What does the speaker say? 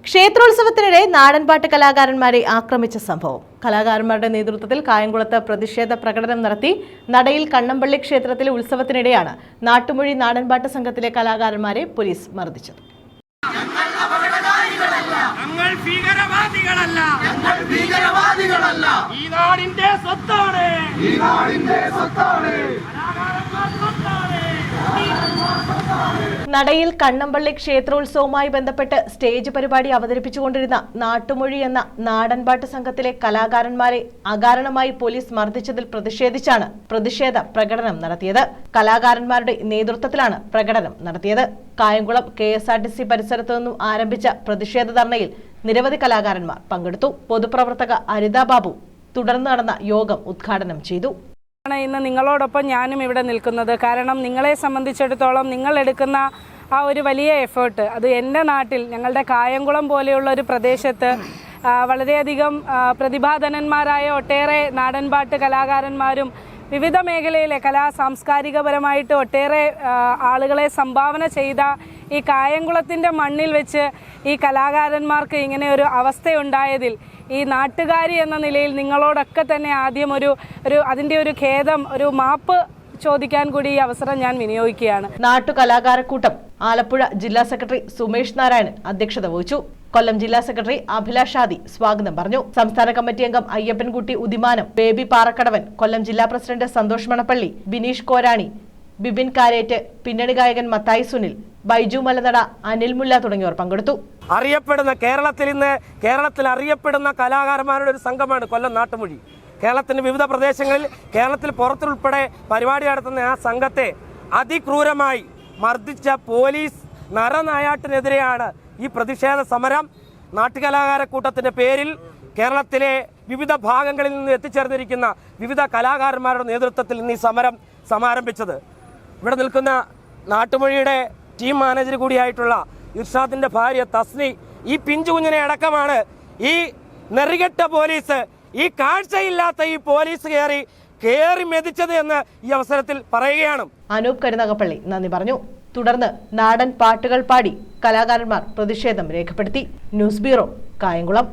ക്ഷേത്രോത്സവത്തിനിടെ നാടൻപാട്ട് കലാകാരന്മാരെ ആക്രമിച്ച സംഭവം. കലാകാരന്മാരുടെ നേതൃത്വത്തിൽ കായംകുളത്ത് പ്രതിഷേധ പ്രകടനം നടത്തി. നടയിൽ കണ്ണമ്പള്ളി ക്ഷേത്രത്തിലെ ഉത്സവത്തിനിടെയാണ് നാട്ടുമൊഴി നാടൻപാട്ട് സംഘത്തിലെ കലാകാരന്മാരെ പോലീസ് മർദ്ദിച്ചത്. നടയിൽ കണ്ണമ്പള്ളി ക്ഷേത്രോത്സവവുമായി ബന്ധപ്പെട്ട് സ്റ്റേജ് പരിപാടി അവതരിപ്പിച്ചുകൊണ്ടിരുന്ന നാട്ടുമൊഴി എന്ന നാടൻപാട്ട് സംഘത്തിലെ കലാകാരന്മാരെ അകാരണമായി പോലീസ് മർദ്ദിച്ചതിൽ പ്രതിഷേധിച്ചാണ് പ്രതിഷേധ പ്രകടനം നടത്തിയത്. കലാകാരന്മാരുടെ നേതൃത്വത്തിലാണ് പ്രകടനം നടത്തിയത്. കായംകുളം KSRTC പരിസരത്തു നിന്നും ആരംഭിച്ച പ്രതിഷേധ ധർണയിൽ നിരവധി കലാകാരന്മാർ പങ്കെടുത്തു. പൊതുപ്രവർത്തക അരിത ബാബു തുടർന്ന് നടന്ന യോഗം ഉദ്ഘാടനം ചെയ്തു. ഇന്ന് നിങ്ങളോടൊപ്പം ഞാനും ഇവിടെ നിൽക്കുന്നത് കാരണം നിങ്ങളെ സംബന്ധിച്ചിടത്തോളം നിങ്ങൾ എടുക്കുന്ന ആ ഒരു വലിയ എഫേർട്ട് അത് എൻ്റെ നാട്ടിൽ ഞങ്ങളുടെ കായംകുളം പോലെയുള്ള ഒരു പ്രദേശത്ത് വളരെയധികം പ്രതിഭാധനന്മാരായ ഒട്ടേറെ നാടൻപാട്ട് കലാകാരന്മാരും വിവിധ മേഖലയിലെ സാംസ്കാരികപരമായിട്ട് ഒട്ടേറെ ആളുകളെ സംഭാവന ചെയ്ത ഈ കായംകുളത്തിൻ്റെ മണ്ണിൽ വെച്ച് ഈ കലാകാരന്മാർക്ക് ഇങ്ങനെ ഒരു അവസ്ഥയുണ്ടായതിൽ ഈ നാട്ടുകാരി എന്ന നിലയിൽ നിങ്ങളോടൊക്കെ തന്നെ ആദ്യം അതിൻ്റെ ഒരു ഖേദം, ഒരു മാപ്പ് ചോദിക്കാൻ കൂടി ഈ അവസരം ഞാൻ വിനിയോഗിക്കുകയാണ്. നാട്ടുകലാകാരക്കൂട്ടം ആലപ്പുഴ ജില്ലാ സെക്രട്ടറി സുമേഷ് നാരായണൻ അധ്യക്ഷത വഹിച്ചു. കൊല്ലം ജില്ലാ സെക്രട്ടറി അഭിലാഷ് ആദി സ്വാഗതം പറഞ്ഞു. സംസ്ഥാന കമ്മിറ്റി അംഗം അയ്യപ്പൻകുട്ടി ഉദിമാനം, ബേബി പാറക്കടവൻ, കൊല്ലം ജില്ലാ പ്രസിഡന്റ് സന്തോഷ് മണപ്പള്ളി, ബിനീഷ് കോരാണി, ബിബിൻ കാരേറ്റ്, പിന്നണി ഗായകൻ മത്തായി സുനിൽ, ബൈജു മലനട, അനിൽ മുല്ല തുടങ്ങിയവർ പങ്കെടുത്തു. കേരളത്തിൽ അറിയപ്പെടുന്ന കലാകാരന്മാരുടെ ഒരു സംഘമാണ് കൊല്ലം നാട്ടുമൊഴി. കേരളത്തിന്റെ വിവിധ പ്രദേശങ്ങളിൽ, കേരളത്തിൽ പുറത്തുൾപ്പെടെ പരിപാടി നടത്തുന്ന ആ സംഘത്തെ അതിക്രൂരമായി മർദ്ദിച്ച പോലീസ് നരനായാട്ടിനെതിരെയാണ് ഈ പ്രതിഷേധ സമരം. നാട്ടുകലാകാരക്കൂട്ടത്തിന്റെ പേരിൽ കേരളത്തിലെ വിവിധ ഭാഗങ്ങളിൽ നിന്ന് എത്തിച്ചേർന്നിരിക്കുന്ന വിവിധ കലാകാരന്മാരുടെ നേതൃത്വത്തിൽ ഇന്ന് ഈ സമരം സമാരംഭിച്ചത്. ഇവിടെ നിൽക്കുന്ന നാട്ടുമൊഴിയുടെ ടീം മാനേജർ കൂടിയായിട്ടുള്ള ഇർഷാദിന്റെ ഭാര്യ തസ്നി, ഈ പിഞ്ചു കുഞ്ഞിനെ അടക്കമാണ് ഈ നെറികെട്ട പോലീസ്, ഈ കാഴ്ചയില്ലാത്ത ഈ പോലീസ് കയറി മെതിച്ചത് എന്ന് ഈ അവസരത്തിൽ പറയുകയാണ്. അനൂപ് കരുനാഗപ്പള്ളി നന്ദി പറഞ്ഞു. തുടർന്ന് നാടൻ പാട്ടുകൾ പാടി കലാകാരന്മാർ പ്രതിഷേധം രേഖപ്പെടുത്തി. News bureau, Kayamkulam.